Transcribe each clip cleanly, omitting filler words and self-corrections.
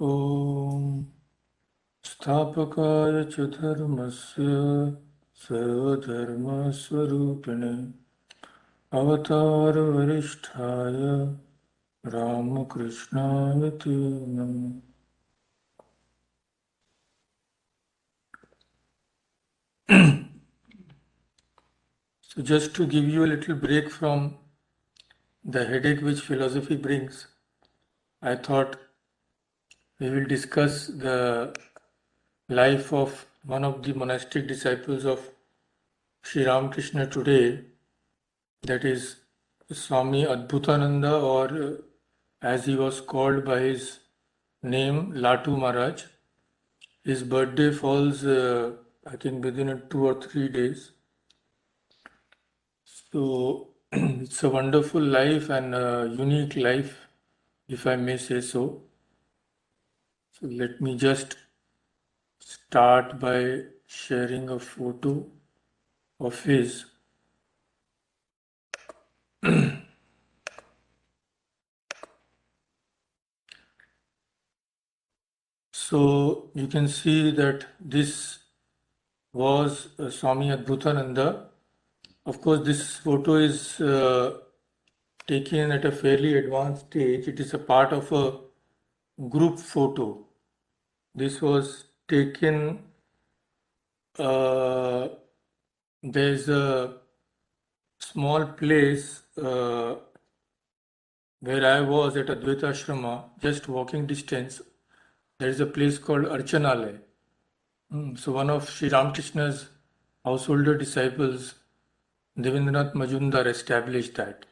ॐ स्थापकाय च धर्मस्य सर्वधर्मस्वरूपिणे अवतारवरिष्ठाय रामकृष्णाय ते नमः। So just to give you a little break from the headache which philosophy brings, I thought we will discuss the life of one of the monastic disciples of Sri Ramakrishna today, that is Swami Adbhutananda, or as he was called by his name, Latu Maharaj. His birthday falls, I think, within 2 or 3 days. So it's a wonderful life and a unique life, if I may say so. So let me just start by sharing a photo of his. So you can see that this was Swami Adbhutananda. Of course, this photo is taken at a fairly advanced stage. It is a part of a group photo. This was taken, there's a small place where I was at Advaita Ashrama, just walking distance. There is a place called Archanalaya. So one of Sri Ramakrishna's householder disciples, Devendranath Majumdar, established that.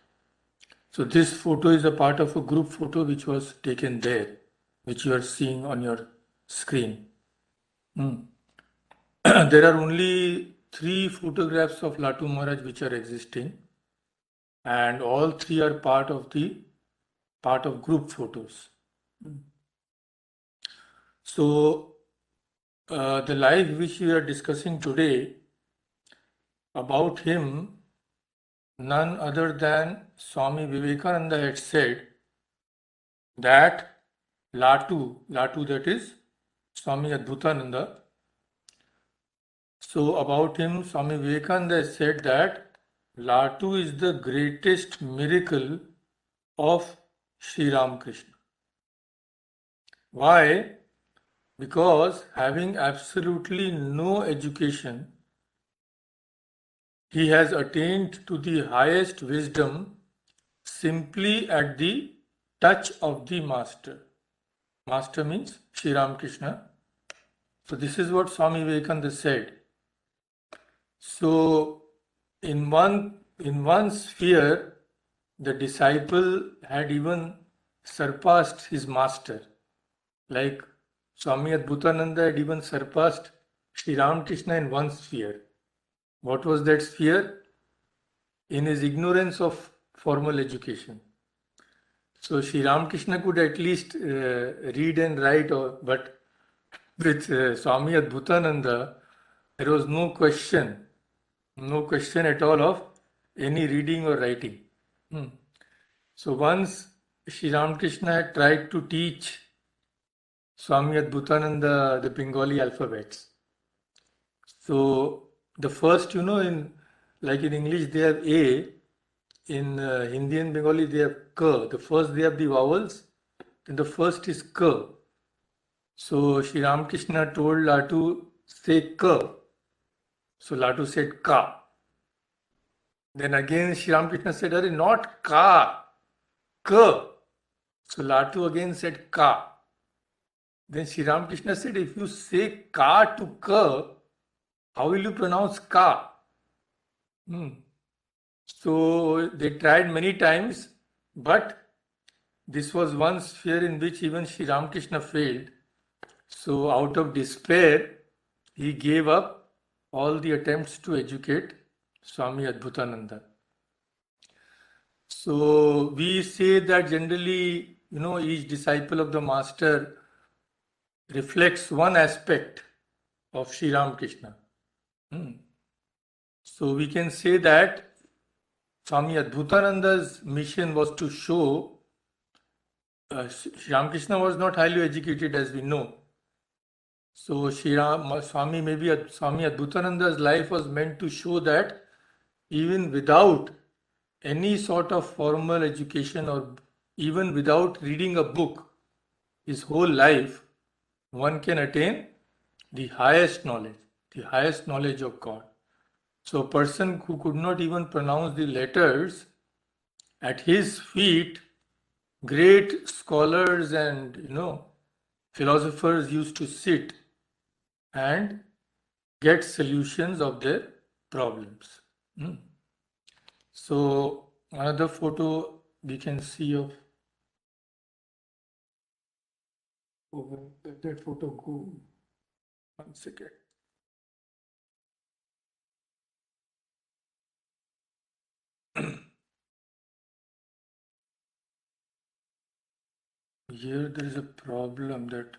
So this photo is a part of a group photo which was taken there, which you are seeing on your screen. There are only 3 photographs of Latu Maharaj which are existing, and all 3 are part of group photos. So the life which we are discussing today, about him, none other than Swami Vivekananda had said that Latu that is Swami Adbhutananda. So about him, Swami Vivekananda said that Latu is the greatest miracle of Sri Ramakrishna. Why? Because having absolutely no education, he has attained to the highest wisdom simply at the touch of the Master. Master means Sri Ramakrishna. So this is what Swami Vivekananda said. So in one sphere, the disciple had even surpassed his master. Like Swami Adbhutananda had even surpassed Sri Ramakrishna in one sphere. What was that sphere? In his ignorance of formal education. So Sri Ramakrishna could at least read and write, but with Swami Adbhutananda, there was no question at all of any reading or writing. So once Sri Ramakrishna had tried to teach Swami Adbhutananda the Bengali alphabets. So the first, like in English they have A, in Hindi and Bengali they have K. The first they have the vowels, and the first is K. So Sri Ramakrishna told Latu, say K. So Latu said Ka. Then again Sri Ramakrishna said, Arey, not Ka, K. So Latu again said Ka. Then Sri Ramakrishna said, if you say Ka to K, how will you pronounce Ka? So they tried many times, but this was one sphere in which even Sri Ramakrishna failed. So out of despair, he gave up all the attempts to educate Swami Adbhutananda. So we say that generally, each disciple of the master reflects one aspect of Sri Ramakrishna. So we can say that Swami Adbhutananda's mission was to show Sri Ramakrishna was not highly educated, as we know. So Swami Adbhutananda's life was meant to show that even without any sort of formal education or even without reading a book, his whole life, one can attain the highest knowledge of God. So a person who could not even pronounce the letters, at his feet, great scholars and philosophers used to sit and get solutions of their problems. Hmm. So another photo we can see of, let that photo go. One second. Here there is a problem that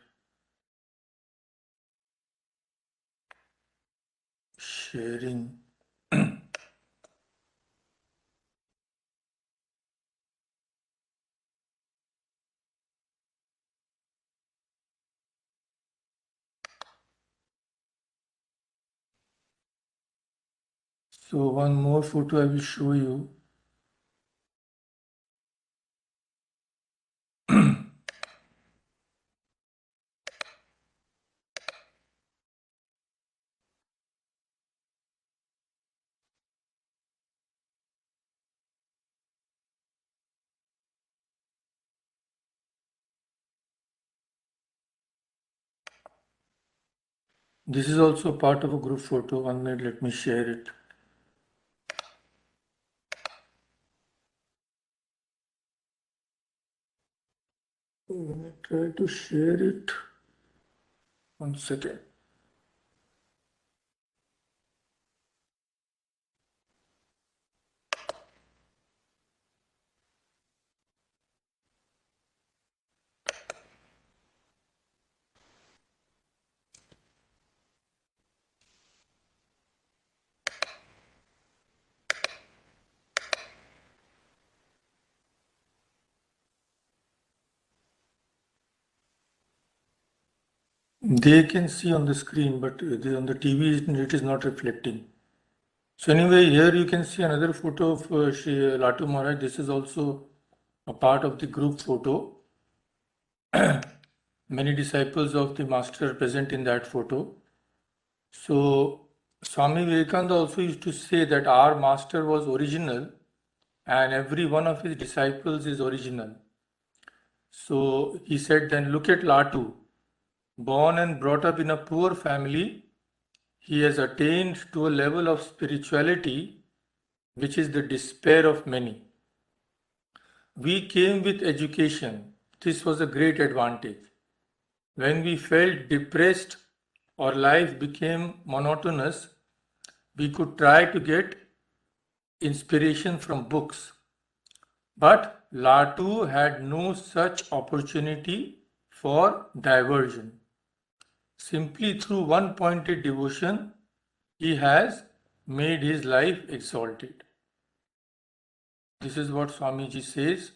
sharing. So one more photo I will show you. This is also part of a group photo. 1 minute, let me share it. When I try to share it, 1 second. They can see on the screen, but on the TV it is not reflecting. So anyway, here you can see another photo of Shri Latu Maharaj. This is also a part of the group photo. Many disciples of the master are present in that photo. So Swami Vivekananda also used to say that our master was original and every one of his disciples is original. So he said, then look at Latu. Born and brought up in a poor family, he has attained to a level of spirituality which is the despair of many. We came with education. This was a great advantage. When we felt depressed or life became monotonous, we could try to get inspiration from books. But Latu had no such opportunity for diversion. Simply through one pointed devotion, he has made his life exalted. This is what Swamiji says.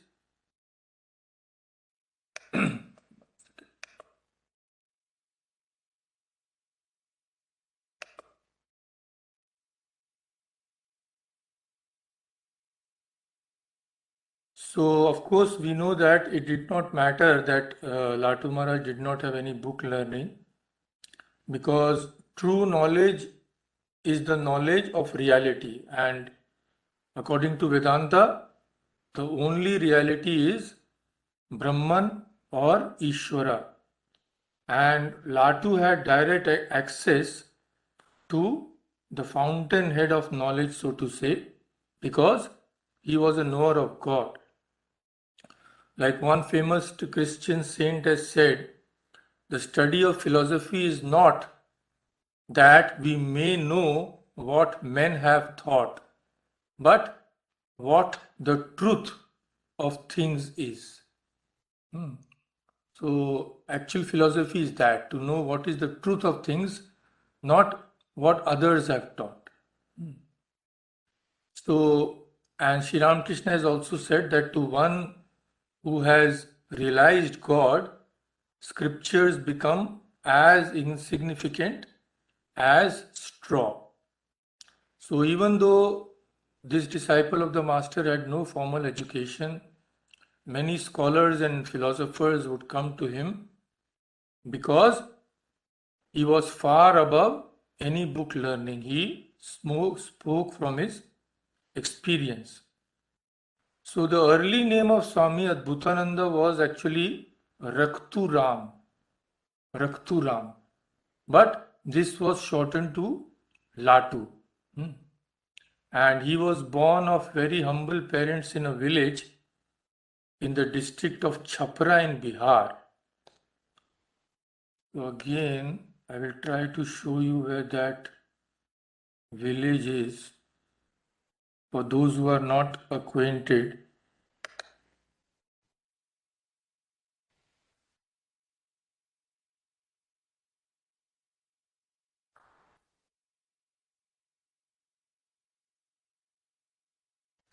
So, of course, we know that it did not matter that Latu Maharaj did not have any book learning, because true knowledge is the knowledge of reality, and according to Vedanta, the only reality is Brahman or Ishvara, and Latu had direct access to the fountainhead of knowledge, so to say, because he was a knower of God. Like one famous Christian saint has said, the study of philosophy is not that we may know what men have thought, but what the truth of things is. So, actual philosophy is that to know what is the truth of things, not what others have taught. So, and Sri Ramakrishna has also said that to one who has realized God, scriptures become as insignificant as straw. So even though this disciple of the master had no formal education, many scholars and philosophers would come to him because he was far above any book learning. He spoke from his experience. So the early name of Swami Adbhutananda was actually Rakturam. Rakturam. But this was shortened to Latu. Hmm. And he was born of very humble parents in a village in the district of Chhapra in Bihar. So again, I will try to show you where that village is for those who are not acquainted.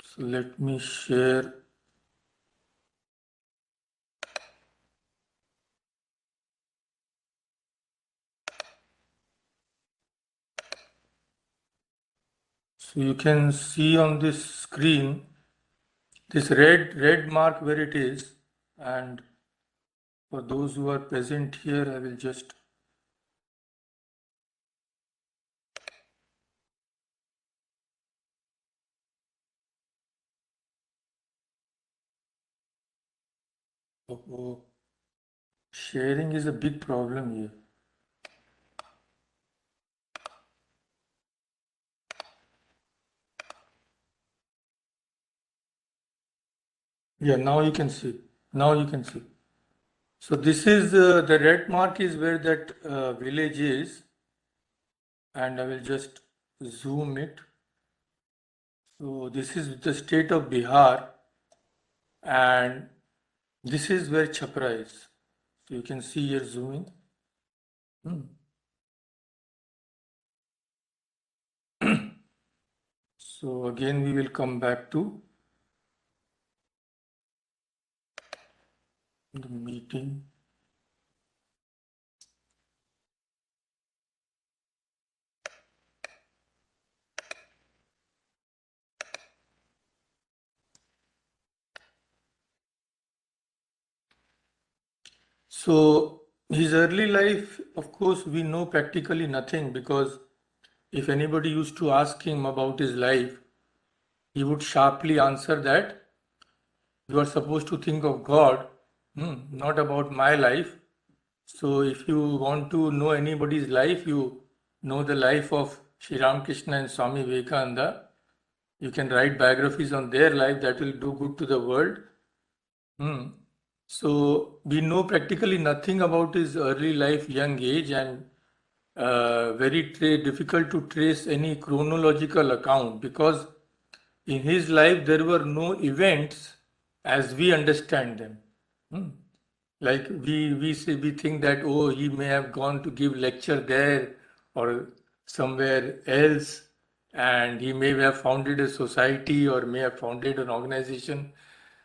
So let me share. So you can see on this screen this red mark where it is, and for those who are present here, I will just sharing is a big problem here. Yeah, now you can see. Now you can see. So this is the red mark is where that village is, and I will just zoom it. So this is the state of Bihar, and this is where Chhapra is. So you can see here zooming. So again we will come back to the meeting. So his early life, of course, we know practically nothing, because if anybody used to ask him about his life, he would sharply answer that you are supposed to think of God, not about my life. So if you want to know anybody's life, you know the life of Sri Ramakrishna and Swami Vivekananda. You can write biographies on their life that will do good to the world. So we know practically nothing about his early life, young age, and very difficult to trace any chronological account, because in his life there were no events as we understand them. Hmm. Like we think that, oh, he may have gone to give lecture there or somewhere else, and he may have founded a society or may have founded an organization.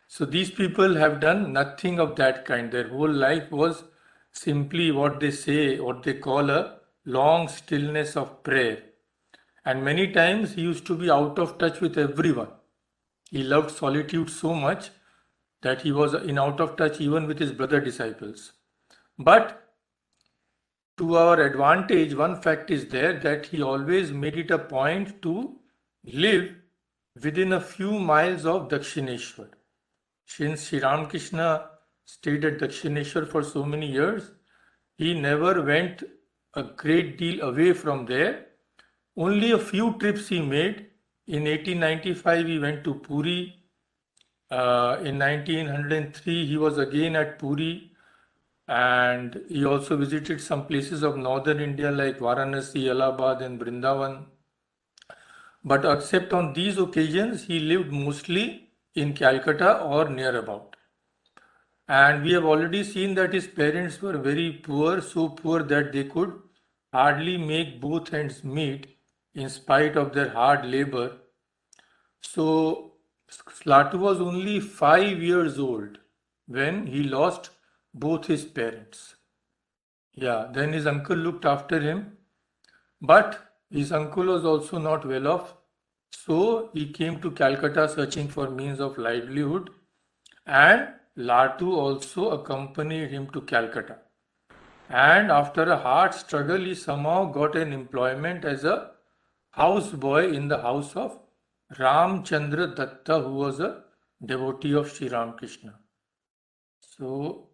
So these people have done nothing of that kind. Their whole life was simply what they say, what they call a long stillness of prayer. And many times he used to be out of touch with everyone. He loved solitude so much that he was in out of touch even with his brother disciples. But to our advantage, one fact is there, that he always made it a point to live within a few miles of Dakshineshwar. Since Sri Ramakrishna stayed at Dakshineshwar for so many years, he never went a great deal away from there. Only a few trips he made. In 1895, he went to Puri. In 1903, he was again at Puri, and he also visited some places of northern India like Varanasi, Allahabad, and Vrindavan. But except on these occasions, he lived mostly in Calcutta or near about. And we have already seen that his parents were very poor, so poor that they could hardly make both ends meet in spite of their hard labor. So Slatu was only 5 years old when he lost both his parents. Yeah, then his uncle looked after him, but his uncle was also not well off. So he came to Calcutta searching for means of livelihood, and Latu also accompanied him to Calcutta. And after a hard struggle, he somehow got an employment as a houseboy in the house of Ramchandra Datta, who was a devotee of Sri Ramakrishna. So,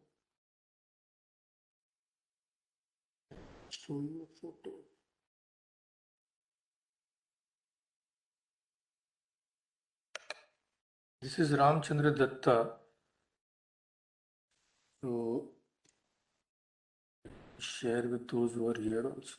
show you a photo. This is Ramchandra Datta. So, share with those who are here also.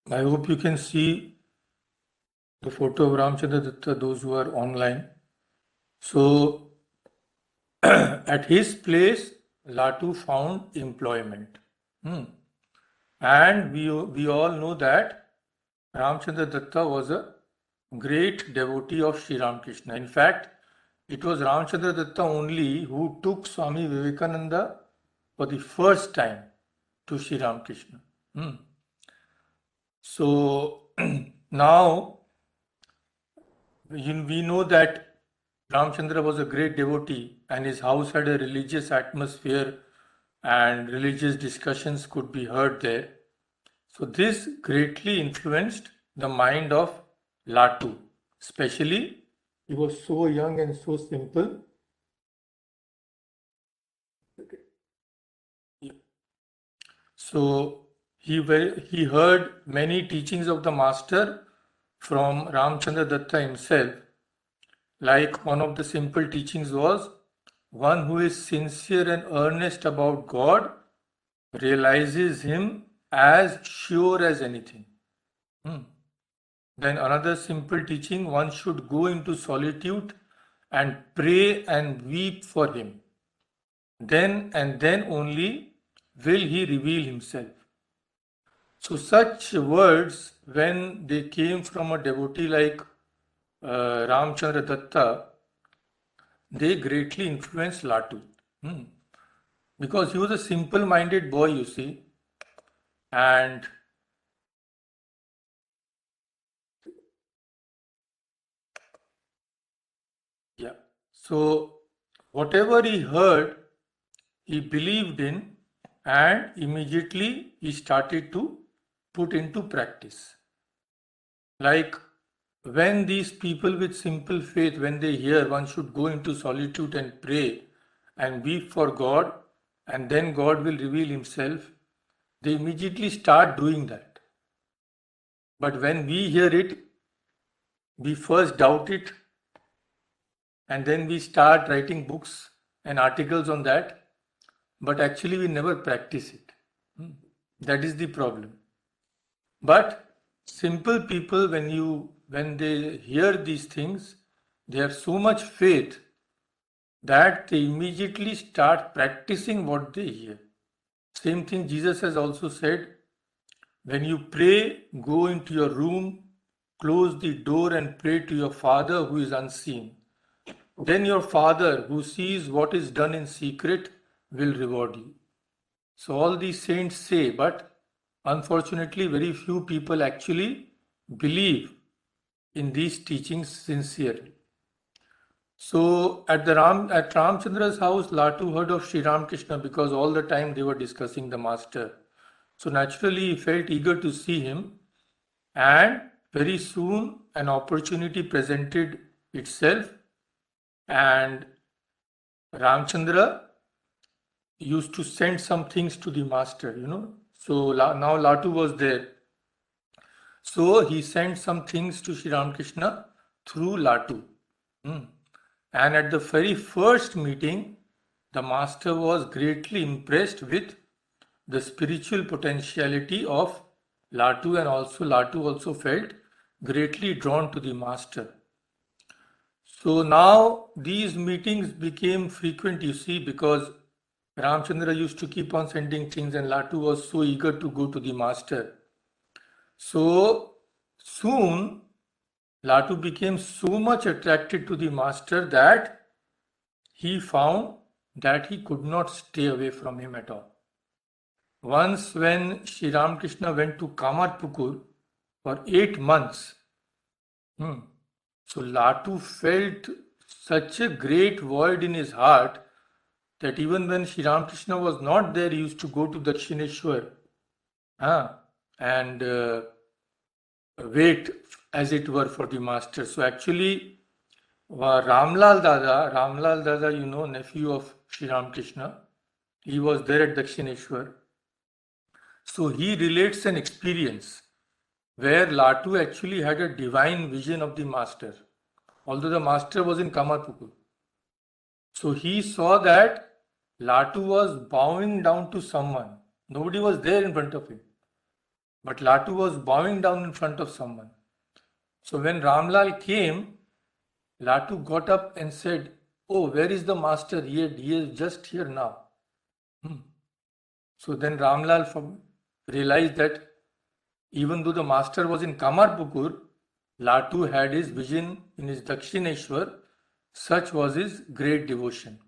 I hope you can see the photo of Ramchandra Datta, those who are online. So, at his place, Latu found employment. And we all know that Ramchandra Datta was a great devotee of Sri Ramakrishna. In fact, it was Ramchandra Datta only who took Swami Vivekananda for the first time to Sri Ramakrishna. So now we know that Ramchandra was a great devotee and his house had a religious atmosphere and religious discussions could be heard there. So this greatly influenced the mind of Latu. Especially, he was so young and so simple. So he heard many teachings of the master from Ramchandra Datta himself. Like one of the simple teachings was, one who is sincere and earnest about God realizes him as sure as anything. Then another simple teaching, one should go into solitude and pray and weep for him. Then and then only will he reveal himself. So such words, when they came from a devotee like Ramchandra Datta, they greatly influenced Latu. Because he was a simple-minded boy, you see, and yeah. So whatever he heard, he believed in, and immediately he started to put into practice. Like when these people with simple faith, when they hear one should go into solitude and pray and weep for God, and then God will reveal himself, they immediately start doing that. But when we hear it, we first doubt it, and then we start writing books and articles on that, but actually we never practice it. That is the problem. But simple people, when they hear these things, they have so much faith that they immediately start practicing what they hear. Same thing Jesus has also said, when you pray, go into your room, close the door and pray to your Father who is unseen. Then your Father who sees what is done in secret will reward you. So all these saints say, but unfortunately very few people actually believe in these teachings sincerely. So at Ramchandra's house, Latu heard of Sri Ramakrishna because all the time they were discussing the master. So naturally he felt eager to see him, and very soon an opportunity presented itself, and Ramchandra used to send some things to the master. So now Latu was there. So he sent some things to Sri Ramakrishna through Latu. And at the very first meeting, the master was greatly impressed with the spiritual potentiality of Latu, and also Latu also felt greatly drawn to the master. So now these meetings became frequent, you see, because Ramchandra used to keep on sending things and Latu was so eager to go to the master. So soon Latu became so much attracted to the master that he found that he could not stay away from him at all. Once when Sri Ramakrishna went to Kamarpukur for 8 months, so Latu felt such a great void in his heart that even when Sri Ramakrishna was not there, he used to go to Dakshineshwar and wait, as it were, for the master. So actually, Ramlal Dada, nephew of Sri Ramakrishna, he was there at Dakshineshwar. So he relates an experience where Latu actually had a divine vision of the master, although the master was in Kamarpukur. So he saw that Latu was bowing down to someone. Nobody was there in front of him, but Latu was bowing down in front of someone. So when Ramlal came, Latu got up and said, "Oh, where is the master? He is just here now." So then Ramlal realized that even though the master was in Kamarpukur, Latu had his vision in his Dakshineshwar. Such was his great devotion.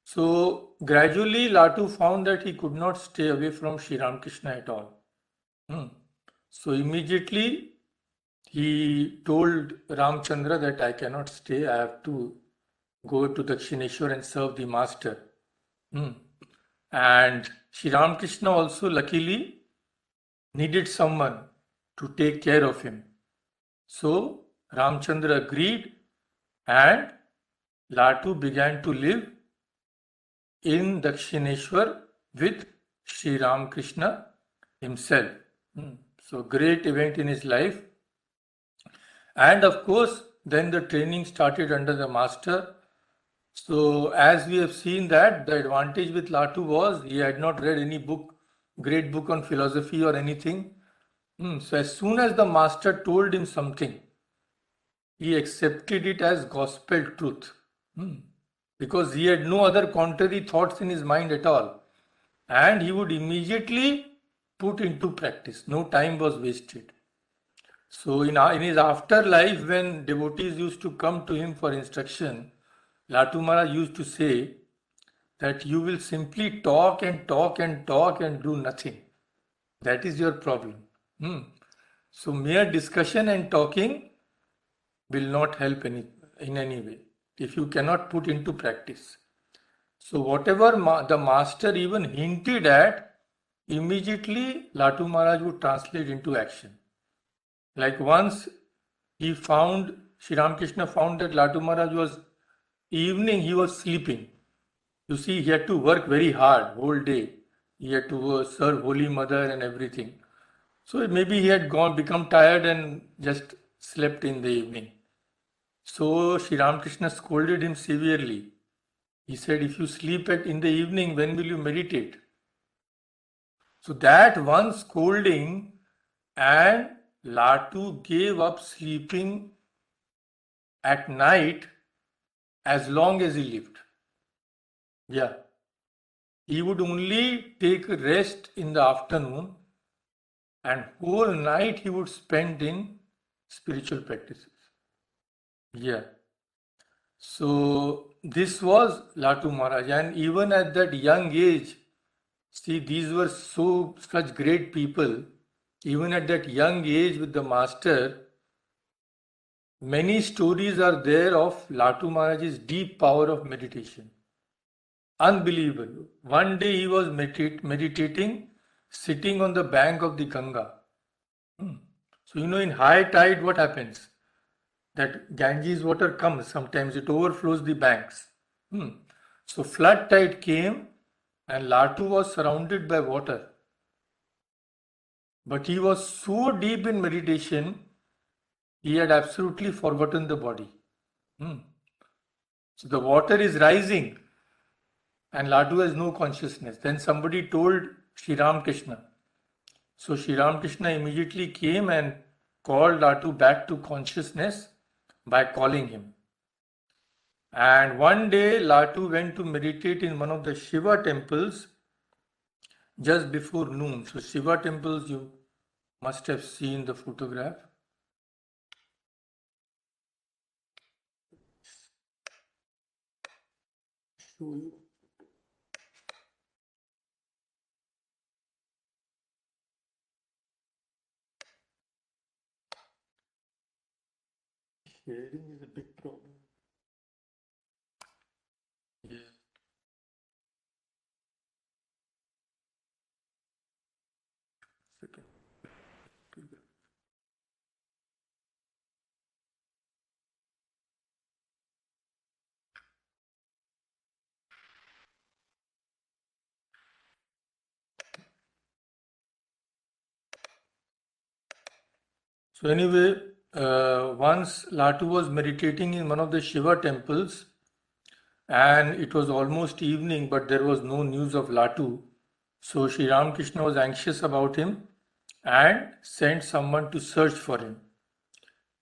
So gradually Latu found that he could not stay away from Sri Ramakrishna at all. So immediately he told Ramchandra that I cannot stay, I have to go to Dakshineshwar and serve the master. And Sri Ramakrishna also luckily needed someone to take care of him. So Ramchandra agreed and Latu began to live in Dakshineshwar with Sri Ramakrishna himself. So great event in his life. And of course, then the training started under the master. So as we have seen that the advantage with Latu was he had not read any great book on philosophy or anything. So as soon as the master told him something, he accepted it as gospel truth. Because he had no other contrary thoughts in his mind at all. And he would immediately put into practice. No time was wasted. So in his afterlife, when devotees used to come to him for instruction, Latu Maharaj used to say that you will simply talk and talk and talk and do nothing. That is your problem. So mere discussion and talking will not help in any way if you cannot put into practice. So whatever the master even hinted at, immediately Latu Maharaj would translate into action. Like once Sri Ramakrishna found that Latu Maharaj was he was sleeping. You see, he had to work very hard whole day. He had to serve Holy Mother and everything. So maybe he had become tired and just slept in the evening. So Sri Ramakrishna scolded him severely. He said, if you sleep in the evening, when will you meditate? So that one scolding, and Latu gave up sleeping at night as long as he lived. He would only take a rest in the afternoon and whole night he would spend in spiritual practices. So this was Latu Maharaj, and even at that young age, see, these were such great people. Even at that young age with the master, many stories are there of Latu Maharaj's deep power of meditation. Unbelievable. One day he was meditating, sitting on the bank of the Ganga. So in high tide, what happens? That Ganges water comes, sometimes it overflows the banks. So flood tide came and Latu was surrounded by water. But he was so deep in meditation, he had absolutely forgotten the body. So the water is rising and Latu has no consciousness. Then somebody told Sri Ramakrishna. So Sri Ramakrishna immediately came and called Latu back to consciousness by calling him. And one day Latu went to meditate in one of the Shiva temples just before noon. So Shiva temples, you must have seen the photograph. Show you. Sharing is a big problem. Yeah. Second. So anyway, once Latu was meditating in one of the Shiva temples, and it was almost evening, but there was no news of Latu. So Sri Ramakrishna was anxious about him and sent someone to search for him.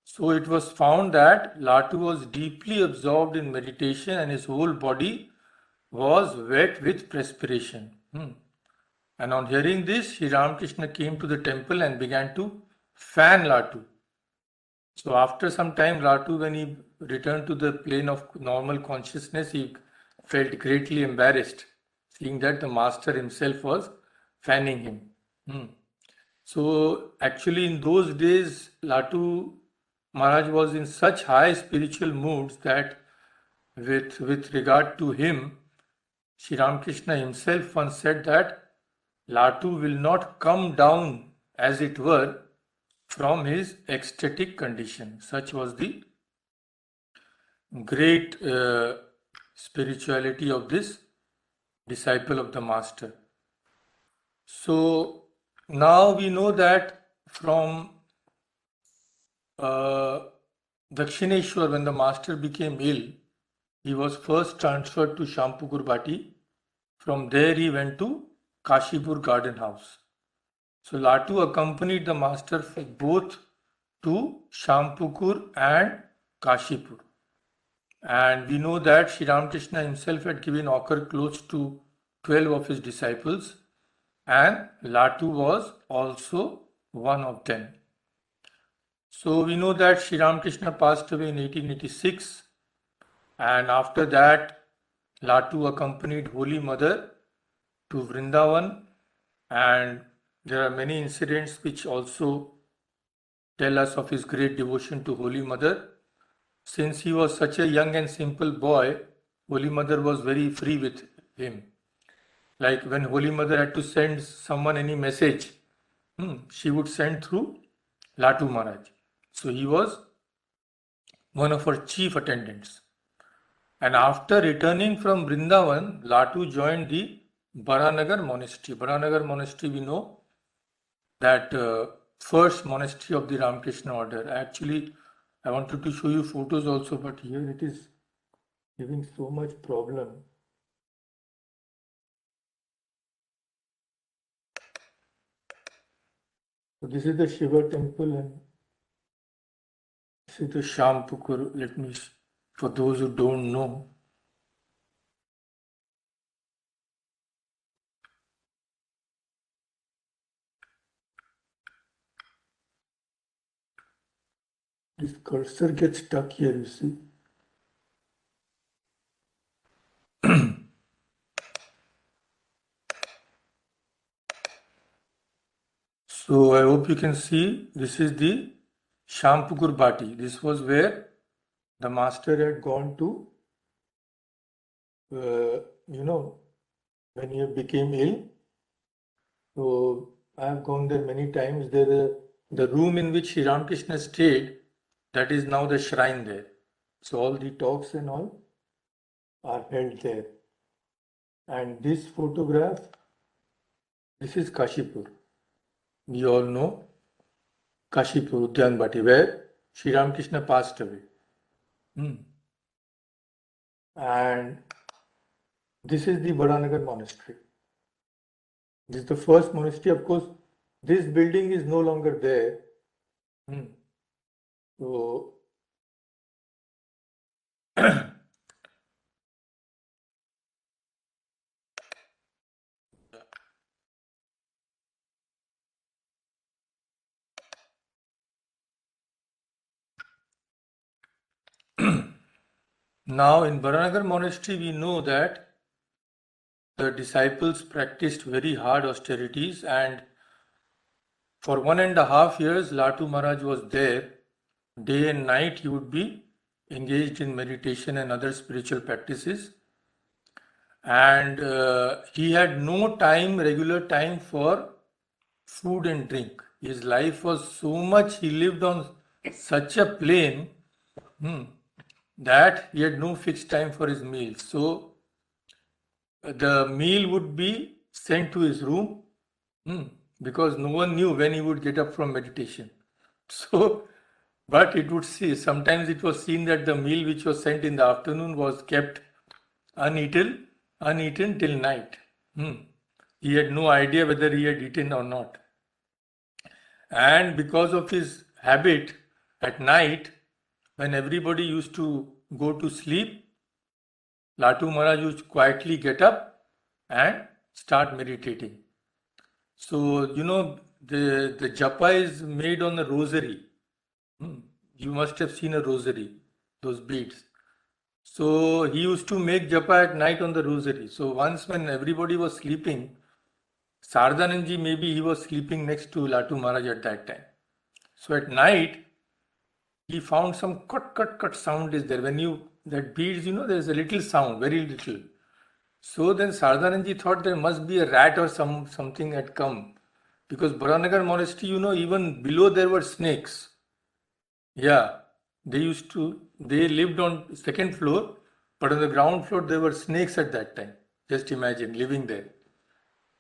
So it was found that Latu was deeply absorbed in meditation and his whole body was wet with perspiration. And on hearing this, Sri Ramakrishna came to the temple and began to fan Latu. So after some time, Latu, when he returned to the plane of normal consciousness, he felt greatly embarrassed, seeing that the master himself was fanning him. So actually, in those days, Latu Maharaj was in such high spiritual moods that with regard to him, Sri Ramakrishna himself once said that Latu will not come down, as it were, from his ecstatic condition. Such was the great spirituality of this disciple of the master. So now we know that from Dakshineshwar, when the master became ill, he was first transferred to Shampukur Bhati. From there he went to Kashipur Garden House. So Latu accompanied the master for both to Shampukur and Kashipur. And we know that Sri Ramakrishna himself had given ochre clothes to 12 of his disciples, and Latu was also one of them. So we know that Sri Ramakrishna passed away in 1886, and after that Latu accompanied Holy Mother to Vrindavan, and there are many incidents which also tell us of his great devotion to Holy Mother. Since he was such a young and simple boy, Holy Mother was very free with him. Like when Holy Mother had to send someone any message, she would send through Latu Maharaj. So he was one of her chief attendants. And after returning from Vrindavan, Latu joined the Baranagar monastery. Baranagar monastery, we know that first monastery of the Ramakrishna order. Actually, I wanted to show you photos also, but here it is giving so much problem. So this is the Shiva temple and this is the Shampukur. Let me, for those who don't know. This cursor gets stuck here, you see. So I hope you can see this is the Shampukur Bhati. This was where the master had gone to, when he became ill. So I have gone there many times. The room in which Sri Ramakrishna stayed, that is now the shrine there. So all the talks and all are held there. And this photograph, this is Kashipur. We all know Kashipur, Udyan Bhati, where Sri Ramakrishna passed away. And this is the Baranagar monastery. This is the first monastery. Of course, this building is no longer there. So Now, in Baranagar monastery, we know that the disciples practiced very hard austerities, and for 1.5 years, Latu Maharaj was there. Day and night, he would be engaged in meditation and other spiritual practices. And he had no time, regular time for food and drink. His life was so much, he lived on such a plane that he had no fixed time for his meals. So the meal would be sent to his room because no one knew when he would get up from meditation. So, but it would see, sometimes it was seen that the meal which was sent in the afternoon was kept uneaten till night. He had no idea whether he had eaten or not. And because of his habit at night, when everybody used to go to sleep, Latu Maharaj used to quietly get up and start meditating. So, the japa is made on a rosary. You must have seen a rosary, those beads. So, he used to make japa at night on the rosary. So, once when everybody was sleeping, Sardananji, maybe he was sleeping next to Latu Maharaj at that time. So, at night, he found some cut sound is there. When that beads, there's a little sound, very little. So then Sardananji thought there must be a rat or something had come. Because Baranagar monastery, even below there were snakes. Yeah, they lived on second floor, but on the ground floor there were snakes at that time. Just imagine living there.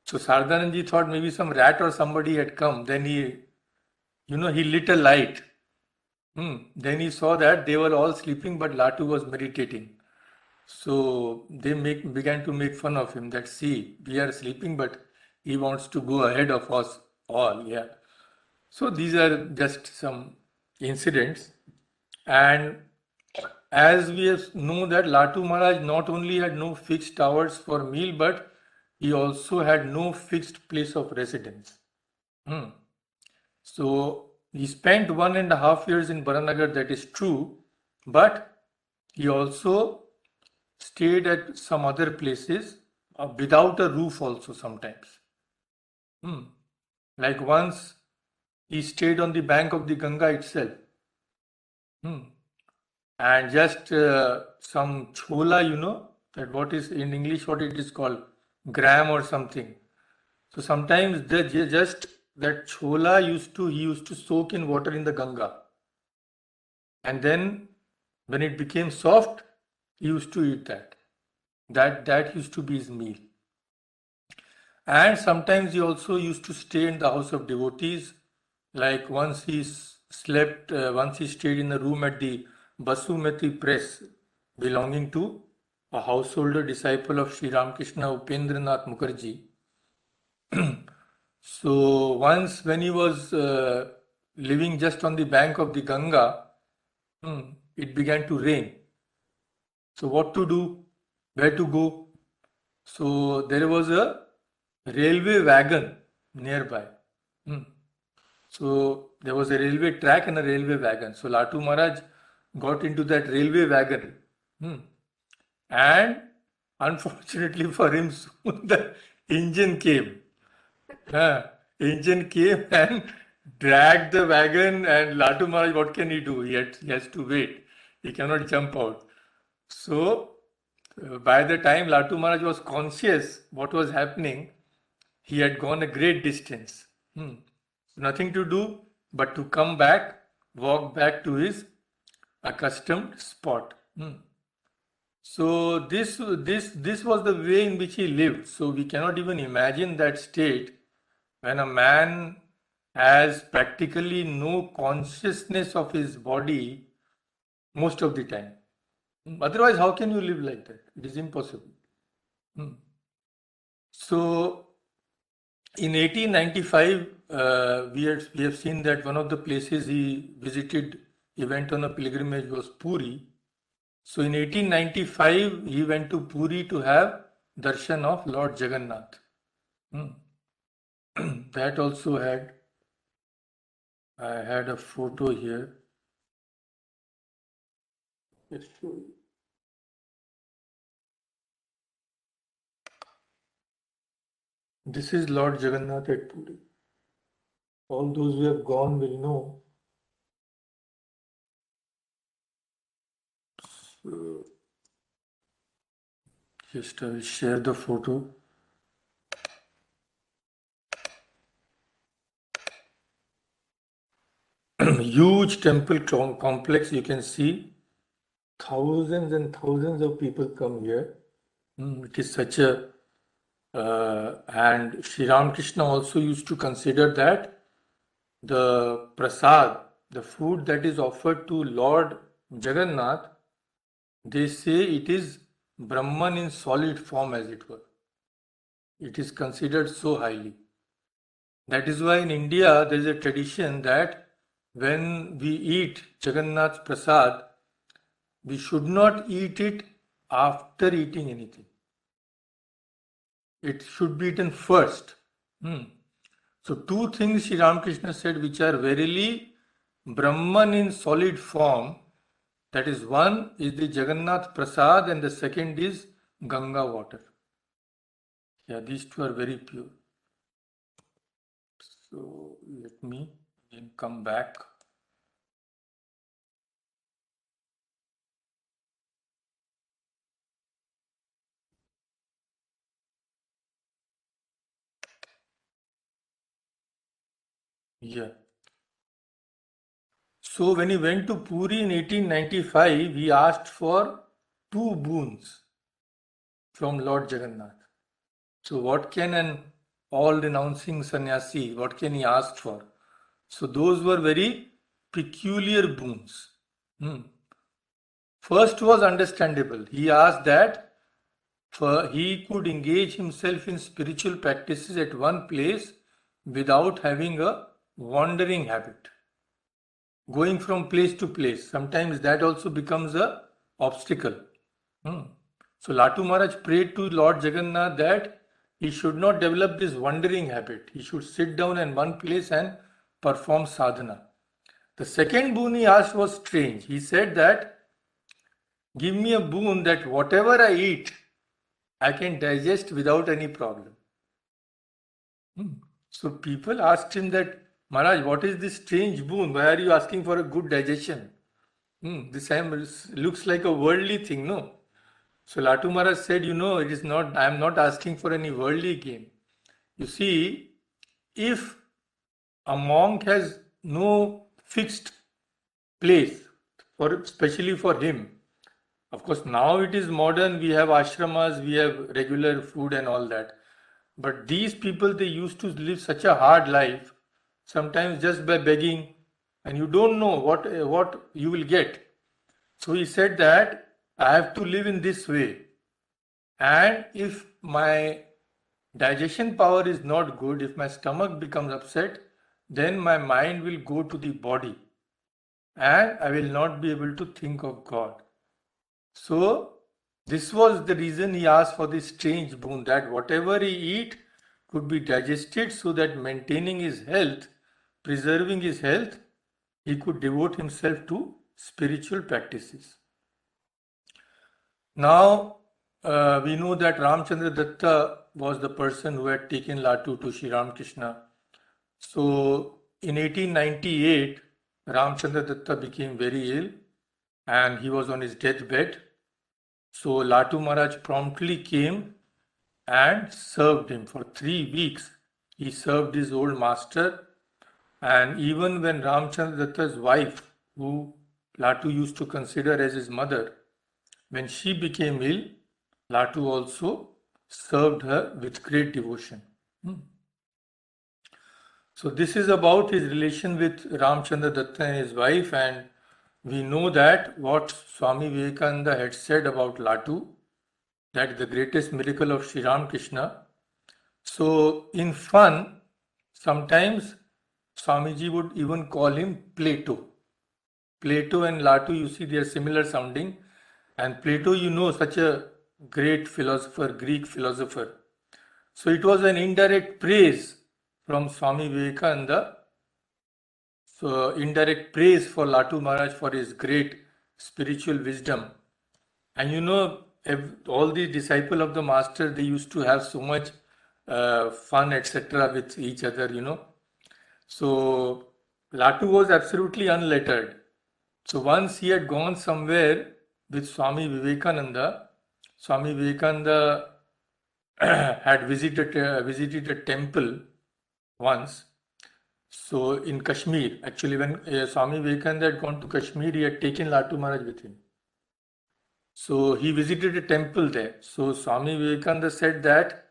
So Sardananji thought maybe some rat or somebody had come. Then he lit a light. Then he saw that they were all sleeping, but Latu was meditating. So they began to make fun of him that, see, we are sleeping, but he wants to go ahead of us all. Yeah. So these are just some incidents. And as we know that Latu Maharaj not only had no fixed hours for meal, but he also had no fixed place of residence. So he spent 1.5 years in Baranagar, that is true, but he also stayed at some other places without a roof also sometimes. Like once he stayed on the bank of the Ganga itself. And just some chola, that what is in English, what it is called, gram or something. So sometimes just that chola he used to soak in water in the Ganga. And then when it became soft, he used to eat that. That used to be his meal. And sometimes he also used to stay in the house of devotees. Like once he once he stayed in a room at the Basumati press belonging to a householder disciple of Sri Ramakrishna Upendranath Mukherjee. So once when he was living just on the bank of the Ganga, it began to rain. So what to do? Where to go? So there was a railway wagon nearby. So there was a railway track and a railway wagon. So Latu Maharaj got into that railway wagon. And unfortunately for him, soon the engine came. Engine came and dragged the wagon, and Latu Maharaj, what can he do? He has to wait. He cannot jump out. So by the time Latu Maharaj was conscious what was happening, he had gone a great distance. Nothing to do but to come back, walk back to his accustomed spot. So this was the way in which he lived. So we cannot even imagine that state when a man has practically no consciousness of his body most of the time. Otherwise, how can you live like that? It is impossible. So in 1895, we have seen that one of the places he visited, he went on a pilgrimage, was Puri. So in 1895, he went to Puri to have darshan of Lord Jagannath. That also I had a photo here. Let's show you. This is Lord Jagannath at Puri. All those who have gone will know. So, just I will share the photo. Huge temple complex, you can see. Thousands and thousands of people come here. It is such a and Sri Ramakrishna also used to consider that the prasad, the food that is offered to Lord Jagannath, they say it is Brahman in solid form, as it were. It is considered so highly. That is why in India there is a tradition that when we eat Jagannath's prasad, we should not eat it after eating anything. It should be eaten first. So two things Sri Ramakrishna said which are verily Brahman in solid form. That is, one is the Jagannath Prasad and the second is Ganga water. Yeah, these two are very pure. So let me again come back. Yeah. So when he went to Puri in 1895, he asked for two boons from Lord Jagannath. So what can an all-renouncing sannyasi, what can he ask for? So those were very peculiar boons. First was understandable. He asked that he could engage himself in spiritual practices at one place without having a wandering habit. Going from place to place, sometimes that also becomes a obstacle. So Latu Maharaj prayed to Lord Jagannath that he should not develop this wandering habit. He should sit down in one place and perform sadhana. The second boon he asked was strange. He said that, give me a boon that whatever I eat, I can digest without any problem. So people asked him that, Maharaj, what is this strange boon? Why are you asking for a good digestion? This looks like a worldly thing, no? So Latu Maharaj said, it is not, I am not asking for any worldly gain. You see, if a monk has no fixed place, especially for him, of course, now it is modern, we have ashramas, we have regular food and all that. But these people, they used to live such a hard life, sometimes just by begging, and you don't know what you will get. So he said that I have to live in this way. And if my digestion power is not good, if my stomach becomes upset, then my mind will go to the body and I will not be able to think of God. So this was the reason he asked for this strange boon, that whatever he eat could be digested, so that maintaining his health, preserving his health, he could devote himself to spiritual practices. Now we know that Ramchandra Datta was the person who had taken Latu to Sri Ramakrishna. So in 1898, Ramchandra Datta became very ill and he was on his deathbed. So Latu Maharaj promptly came and served him for 3 weeks. He served his old master, and even when Ramchandra Datta's wife, who Latu used to consider as his mother, when she became ill, Latu also served her with great devotion. So this is about his relation with Ramchandra Datta and his wife, and we know that what Swami Vivekananda had said about Latu, that the greatest miracle of Sri Ramakrishna. So in fun, sometimes Swamiji would even call him Plato. Plato and Latu, you see, they are similar sounding. And Plato, such a great philosopher, Greek philosopher. So it was an indirect praise from Swami Vivekananda. So indirect praise for Latu Maharaj for his great spiritual wisdom. And all the disciples of the master, they used to have so much fun, etc., with each other. So Latu was absolutely unlettered. So once he had gone somewhere with Swami Vivekananda. Swami Vivekananda had visited a temple once. So in Kashmir, actually, when Swami Vivekananda had gone to Kashmir, he had taken Latu Maharaj with him. So he visited a temple there. So Swami Vivekananda said that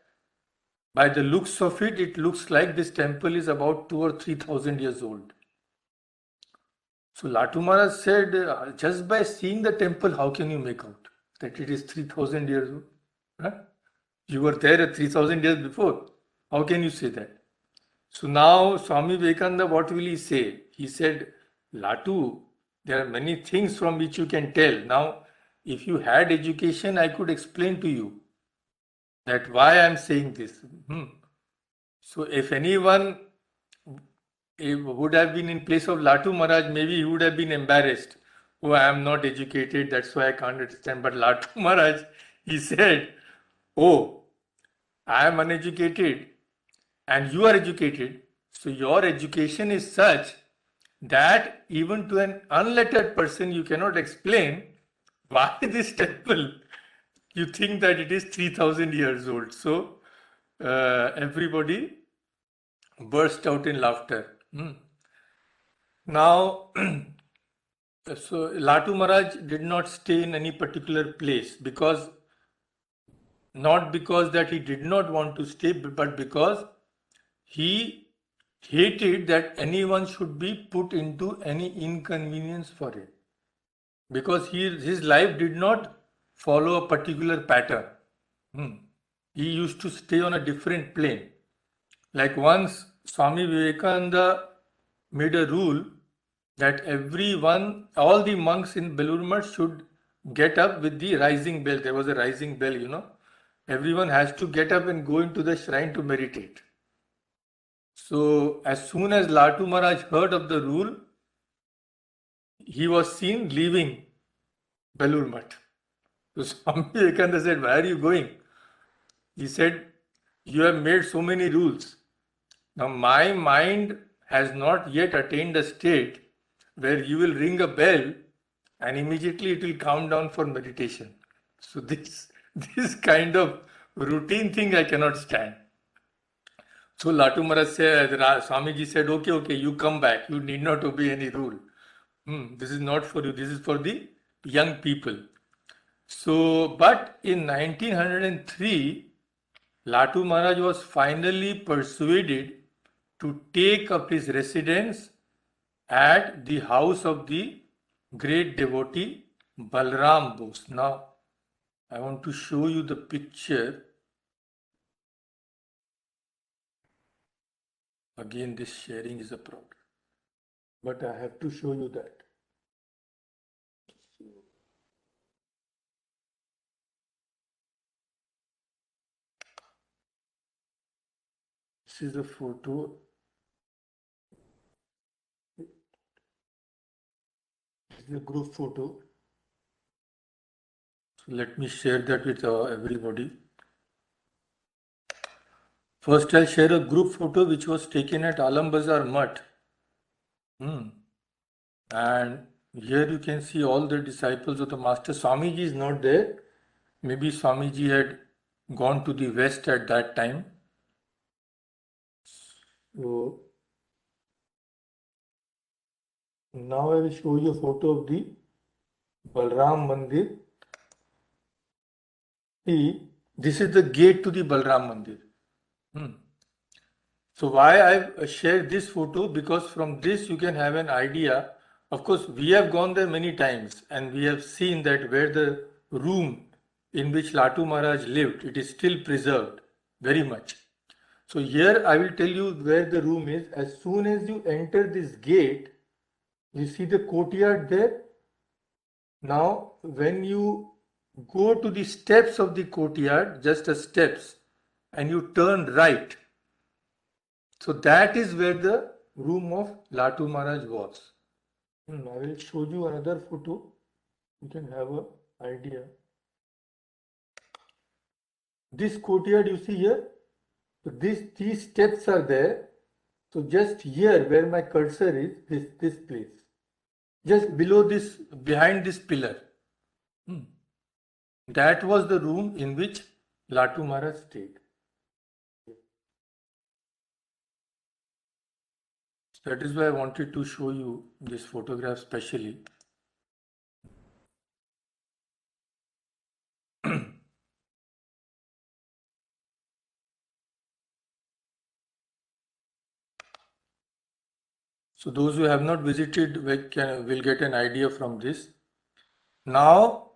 by the looks of it, it looks like this temple is about 2 or 3,000 years old. So Latu Maharaj said, just by seeing the temple, how can you make out that it is 3,000 years old? Huh? You were there at 3,000 years before. How can you say that? So now Swami Vivekananda, what will he say? He said, Latu, there are many things from which you can tell. Now, if you had education, I could explain to you that why I am saying this. So if anyone would have been in place of Latu Maharaj, maybe he would have been embarrassed. Oh, I am not educated, that's why I can't understand. But Latu Maharaj, he said, oh, I am uneducated and you are educated. So your education is such that even to an unlettered person you cannot explain why this temple you think that it is 3,000 years old. So everybody burst out in laughter. Now, so Latu Maharaj did not stay in any particular place not because that he did not want to stay, but because he hated that anyone should be put into any inconvenience for it. Because his life did not follow a particular pattern. He used to stay on a different plane. Like once Swami Vivekananda made a rule that all the monks in Belur Math should get up with the rising bell. There was a rising bell. Everyone has to get up and go into the shrine to meditate. So as soon as Latu Maharaj heard of the rule, he was seen leaving Belur Math. So Swami Vivekananda said, where are you going? He said, you have made so many rules. Now my mind has not yet attained a state where you will ring a bell and immediately it will count down for meditation. So this kind of routine thing I cannot stand. So Latu Maharaj said, Swamiji said, okay, you come back. You need not obey any rule. This is not for you. This is for the young people. So, but in 1903, Latu Maharaj was finally persuaded to take up his residence at the house of the great devotee Balram Bose. Now, I want to show you the picture. Again, this sharing is a problem, but I have to show you that. This is a photo. This is a group photo. So let me share that with everybody. First, I'll share a group photo which was taken at Alam Bazar Mutt. And here you can see all the disciples of the Master. Swamiji is not there. Maybe Swamiji had gone to the west at that time. So now I will show you a photo of the Balram Mandir. See, this is the gate to the Balram Mandir. So why I've shared this photo, because from this you can have an idea. Of course, we have gone there many times and we have seen that where the room in which Latu Maharaj lived, it is still preserved very much. So here I will tell you where the room is. As soon as you enter this gate, you see the courtyard there. Now, when you go to the steps of the courtyard, just the steps, and you turn right, so that is where the room of Latu Maharaj was. I will show you another photo. you can have an idea. This courtyard you see here, so these steps are there. So just here where my cursor is, this place, just below this, behind this pillar, that was the room in which Latu Maharaj stayed. That is why I wanted to show you this photograph specially. So those who have not visited will get an idea from this. Now,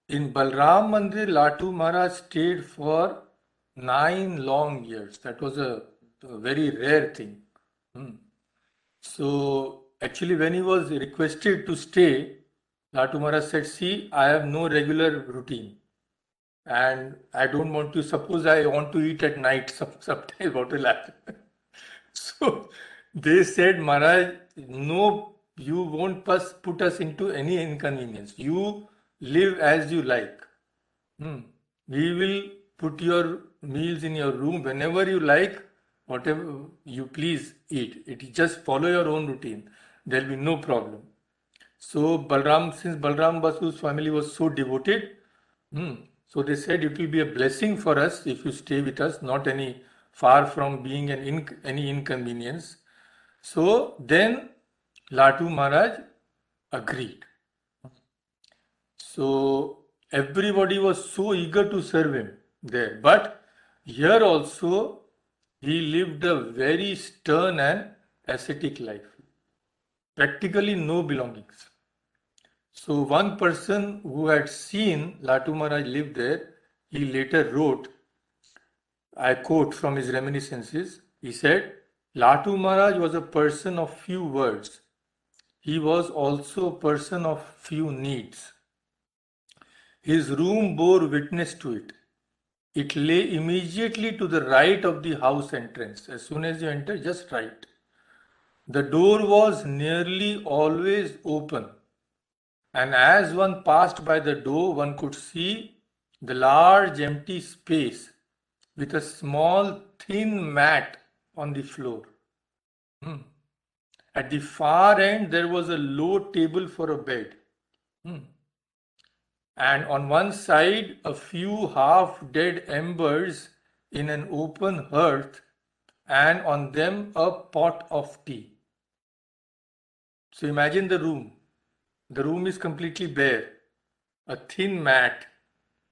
in Balram Mandir, Latu Maharaj stayed for 9 long years. That was a very rare thing. So actually when he was requested to stay, Latu Maharaj said, see, I have no regular routine. And I don't want to, suppose I want to eat at night, sometimes what will happen? So they said, Maharaj, no, you won't put us into any inconvenience. You live as you like. We will put your meals in your room whenever you like, whatever you please eat. It just follow your own routine. There will be no problem. So since Balram Basu's family was so devoted, so they said it will be a blessing for us if you stay with us, not any far from being any inconvenience. So then Latu Maharaj agreed. So everybody was so eager to serve him there. But here also he lived a very stern and ascetic life. Practically no belongings. So one person who had seen Latu Maharaj live there, he later wrote, I quote from his reminiscences, he said, Latu Maharaj was a person of few words. He was also a person of few needs. His room bore witness to it. It lay immediately to the right of the house entrance. As soon as you enter, just right. The door was nearly always open. And as one passed by the door, one could see the large empty space with a small thin mat on the floor. At the far end, there was a low table for a bed. And on one side, a few half dead embers in an open hearth, and on them a pot of tea. So imagine the room. The room is completely bare, a thin mat,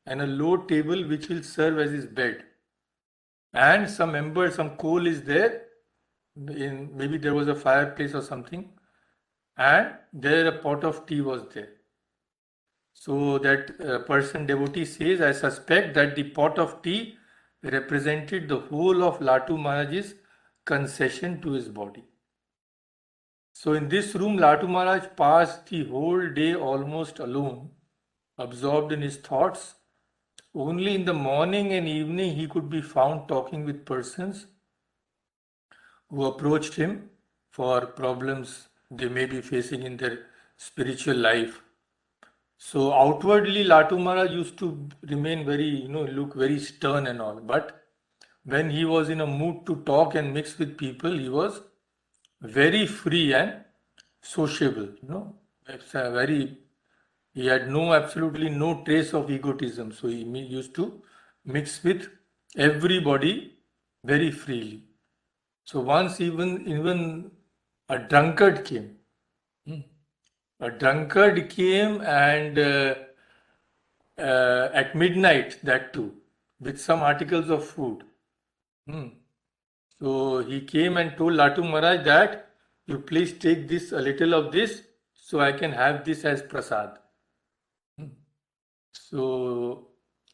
and a low table which will serve as his bed. And some ember, some coal is there. Maybe there was a fireplace or something, and there a pot of tea was there. So that person devotee says, I suspect that the pot of tea represented the whole of Latu Maharaj's concession to his body. So in this room, Latu Maharaj passed the whole day almost alone, absorbed in his thoughts. Only in the morning and evening he could be found talking with persons who approached him for problems they may be facing in their spiritual life. So outwardly, Latu Maharaj used to remain very, look very stern and all. But when he was in a mood to talk and mix with people, he was very free and sociable. It's a he had absolutely no trace of egotism. So he used to mix with everybody very freely. So once even a drunkard came. A drunkard came and at midnight, that too, with some articles of food. So he came and told Latu Maharaj that you please take a little of this so I can have this as prasad. So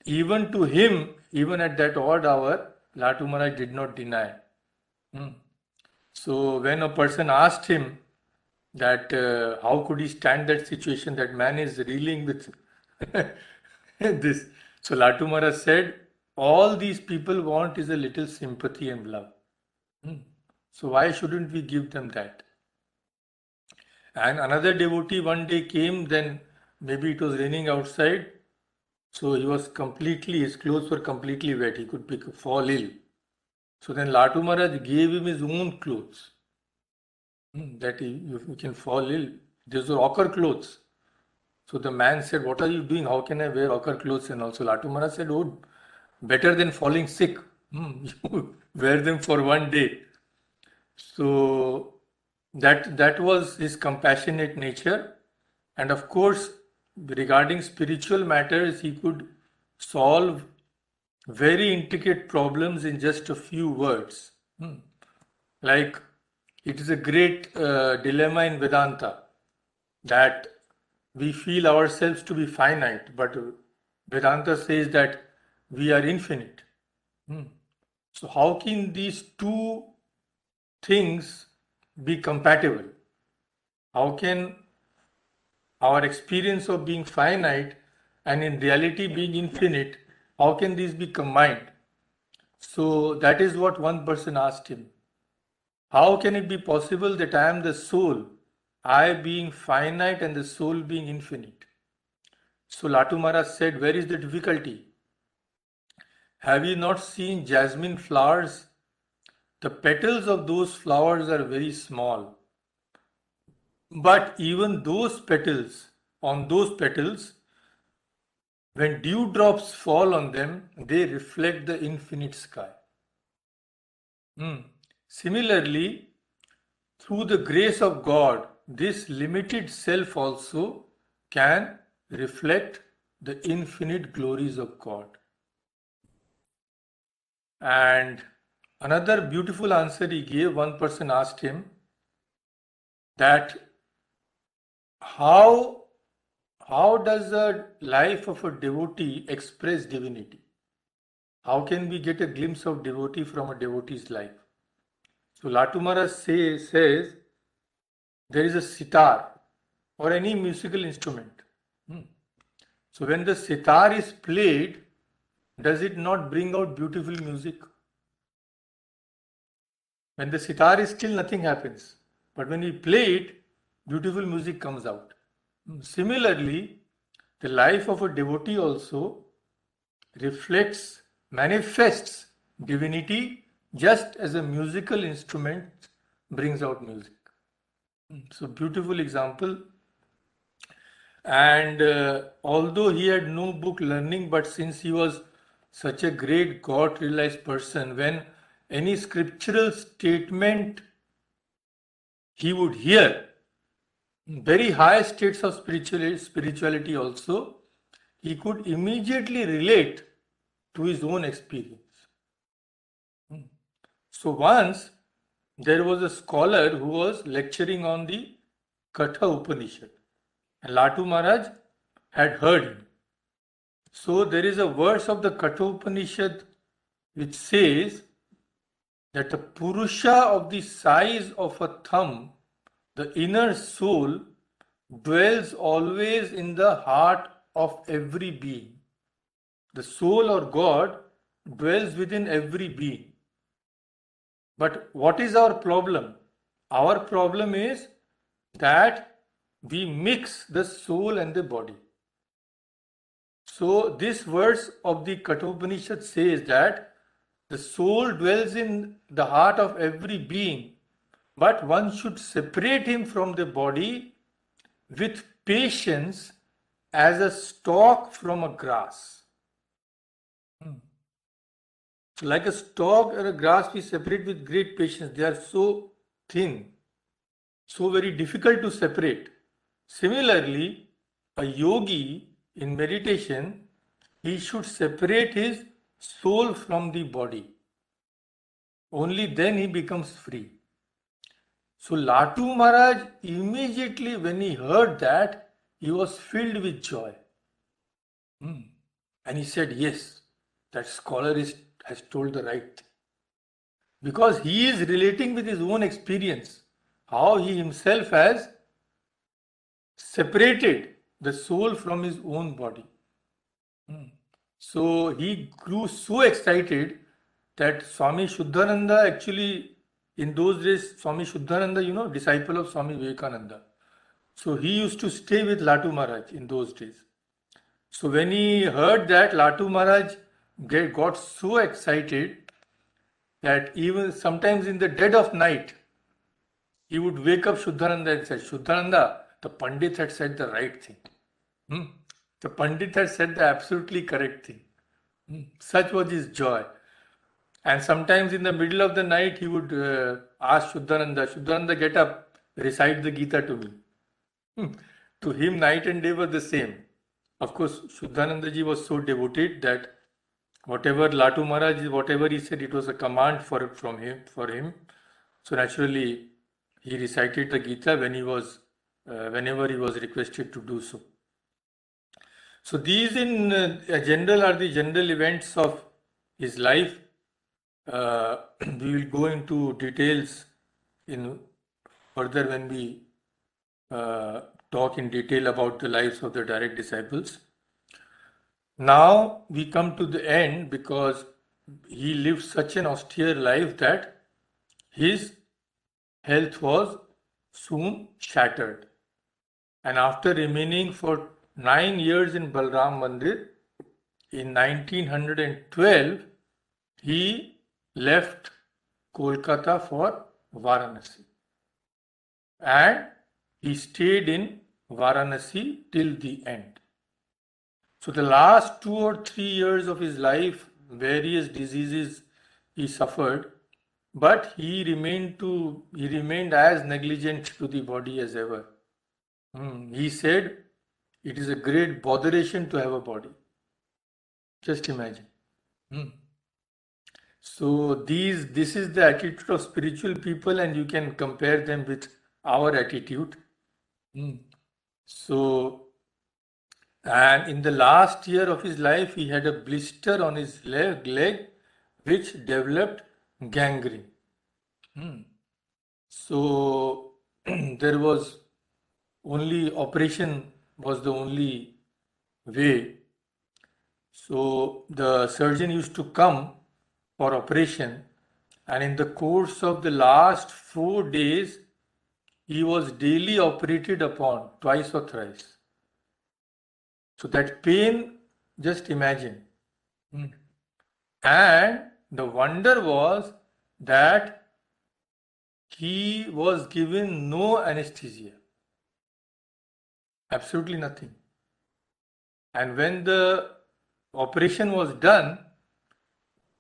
even to him, even at that odd hour, Latu Maharaj did not deny. So when a person asked him that how could he stand that situation, that man is reeling with this. So Latu Maharaj said, all these people want is a little sympathy and love. So why shouldn't we give them that? And another devotee one day came then maybe it was raining outside, so his clothes were completely wet. He could fall ill. So then Latu Maharaj gave him his own clothes. That you can fall ill. These were ochre clothes. So the man said, "What are you doing? How can I wear ochre clothes?" And also Latu Maharaj said, "Oh, better than falling sick. You wear them for one day." So that was his compassionate nature. And of course, regarding spiritual matters, he could solve very intricate problems in just a few words. Like it is a great dilemma in Vedanta that we feel ourselves to be finite, but Vedanta says that we are infinite. So how can these two things be compatible? How can our experience of being finite and in reality being infinite, how can these be combined? So that is what one person asked him. How can it be possible that I am the soul, I being finite and the soul being infinite? So Latu Maharaj said, where is the difficulty? Have you not seen jasmine flowers? The petals of those flowers are very small. But even on those petals, when dewdrops fall on them, they reflect the infinite sky. Similarly, through the grace of God, this limited self also can reflect the infinite glories of God. And another beautiful answer he gave, one person asked him that how does the life of a devotee express divinity? How can we get a glimpse of devotee from a devotee's life? So Latu Maharaj says there is a sitar or any musical instrument. So when the sitar is played, does it not bring out beautiful music? When the sitar is still, nothing happens. But when we play it, beautiful music comes out. Similarly, the life of a devotee also manifests divinity just as a musical instrument brings out music. So beautiful example. And although he had no book learning, but since he was such a great God realized person, when any scriptural statement he would hear, very high states of spirituality also, he could immediately relate to his own experience. So once there was a scholar who was lecturing on the Katha Upanishad, and Latu Maharaj had heard him. So there is a verse of the Katha Upanishad which says that the Purusha of the size of a thumb, the inner soul, dwells always in the heart of every being. The soul or God dwells within every being. But what is our problem? Our problem is that we mix the soul and the body. So this verse of the Kathopanishad says that the soul dwells in the heart of every being, but one should separate him from the body with patience as a stalk from a grass. So like a stalk or a grass we separate with great patience. They are so thin, so very difficult to separate. Similarly, a yogi in meditation, he should separate his soul from the body. Only then he becomes free. So Latu Maharaj, immediately when he heard that, he was filled with joy. And he said, yes, that scholar has told the right thing. Because he is relating with his own experience, how he himself has separated the soul from his own body. So he grew so excited that Swami Shuddhananda actually, in those days, Swami Shuddhananda, disciple of Swami Vivekananda. So he used to stay with Latu Maharaj in those days. So when he heard that, Latu Maharaj got so excited that even sometimes in the dead of night, he would wake up Shuddhananda and say, Shuddhananda, the Pandit had said the right thing. Hmm? The Pandit had said the absolutely correct thing. Such was his joy. And sometimes in the middle of the night, he would ask Shuddhananda, Shuddhananda, get up, recite the Gita to me. To him, night and day were the same. Of course, Shuddhananda ji was so devoted that whatever Latu Maharaj, whatever he said, it was a command from him for him. So naturally, he recited the Gita whenever he was requested to do so. So these, in general, are the general events of his life. We will go into details in further when we talk in detail about the lives of the direct disciples. Now we come to the end because he lived such an austere life that his health was soon shattered. And after remaining for 9 years in Balram Mandir, in 1912, he left Kolkata for Varanasi. And he stayed in Varanasi till the end. So the last 2 or 3 years of his life, various diseases he suffered, but he remained as negligent to the body as ever. He said, it is a great botheration to have a body. Just imagine. So this is the attitude of spiritual people, and you can compare them with our attitude. So, and in the last year of his life, he had a blister on his leg which developed gangrene. So there was only operation was the only way. So the surgeon used to come for operation, and in the course of the last 4 days, he was daily operated upon twice or thrice. So that pain, just imagine. And the wonder was that he was given no anesthesia. Absolutely nothing. And when the operation was done,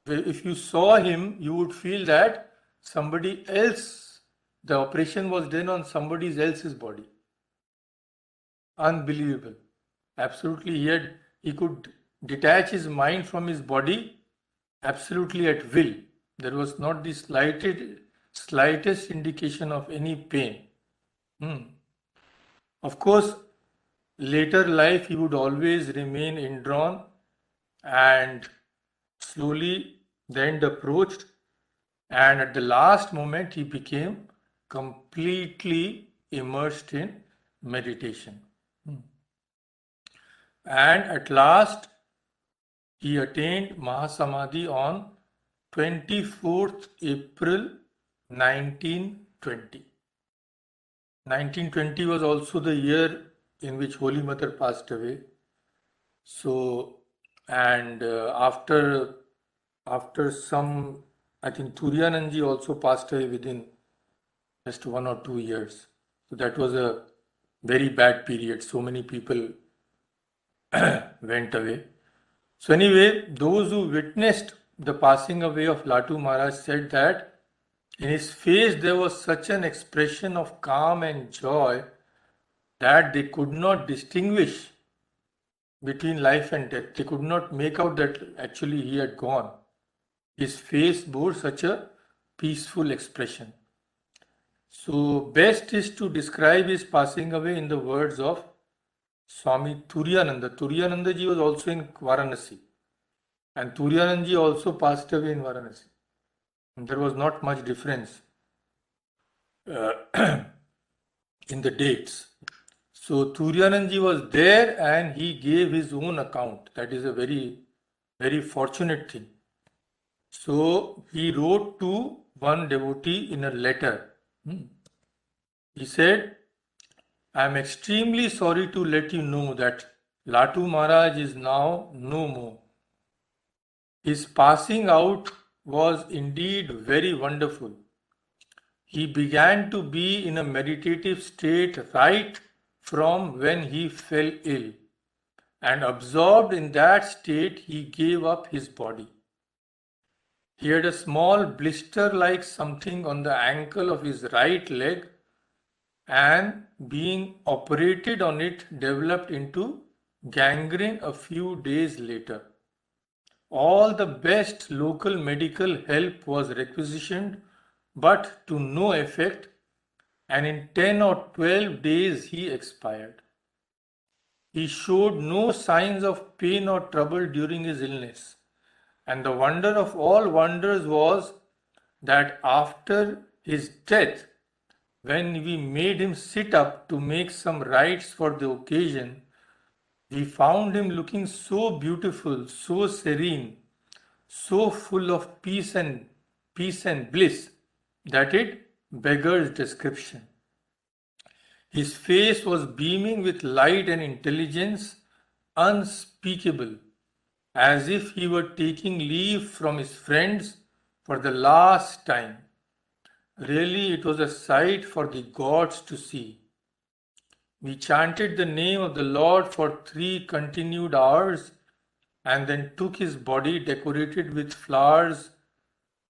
if you saw him, you would feel that somebody else, the operation was done on somebody else's body. Unbelievable. Absolutely, he could detach his mind from his body absolutely at will. There was not the slightest indication of any pain. Of course, later life he would always remain indrawn, and slowly the end approached, and at the last moment he became completely immersed in meditation. And at last he attained Mahasamadhi on 24th April 1920. 1920 was also the year in which Holy Mother passed away. So, and after some, I think Turiyananji also passed away within just 1 or 2 years. So that was a very bad period. So many people went away. So anyway, those who witnessed the passing away of Latu Maharaj said that in his face there was such an expression of calm and joy that they could not distinguish between life and death. They could not make out that actually he had gone. His face bore such a peaceful expression. So best is to describe his passing away in the words of Swami Turiyananda. Turiyananda ji was also in Varanasi, and Turiyananda ji also passed away in Varanasi. And there was not much difference in the dates. So Turiyananda ji was there and he gave his own account. That is a very, very fortunate thing. So he wrote to one devotee in a letter. He said, I am extremely sorry to let you know that Latu Maharaj is now no more. His passing out was indeed very wonderful. He began to be in a meditative state right from when he fell ill, and absorbed in that state, he gave up his body. He had a small blister like something on the ankle of his right leg, and being operated on it developed into gangrene a few days later. All the best local medical help was requisitioned, but to no effect, and in 10 or 12 days he expired. He showed no signs of pain or trouble during his illness, and the wonder of all wonders was that after his death, when we made him sit up to make some rites for the occasion, we found him looking so beautiful, so serene, so full of peace and bliss that it beggars description. His face was beaming with light and intelligence unspeakable, as if he were taking leave from his friends for the last time. Really, it was a sight for the gods to see. We chanted the name of the Lord for 3 continued hours, and then took his body decorated with flowers,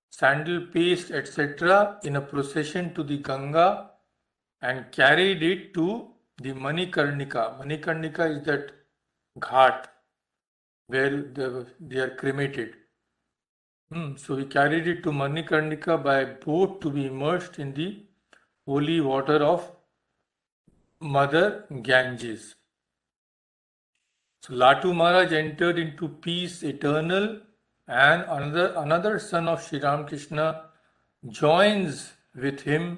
sandal paste, etc., in a procession to the Ganga and carried it to the Manikarnika. Manikarnika is that ghat where they are cremated. So we carried it to Manikarnika by boat to be immersed in the holy water of Mother Ganges. So Latu Maharaj entered into peace eternal, and another son of Sri Ramakrishna joins with him,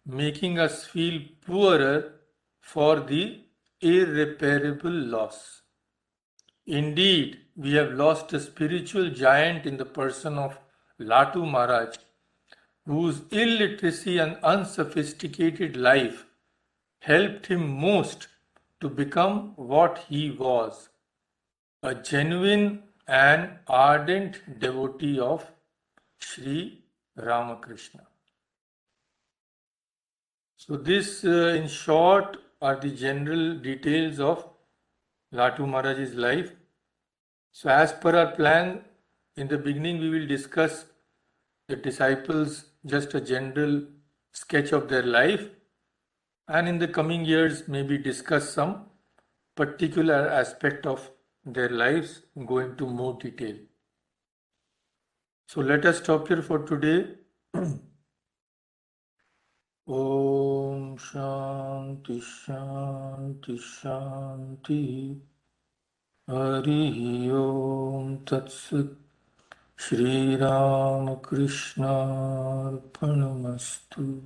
making us feel poorer for the irreparable loss. Indeed, we have lost a spiritual giant in the person of Latu Maharaj, whose illiteracy and unsophisticated life helped him most to become what he was, a genuine and ardent devotee of Sri Ramakrishna. So this in short are the general details of Latu Maharaj's life. So as per our plan, in the beginning we will discuss the disciples, just a general sketch of their life, and in the coming years maybe discuss some particular aspect of their lives, go into more detail. So let us stop here for today. Om Shanti Shanti Shanti Hari Om Tat Sat Shri Ramakrishna Arpanamastu.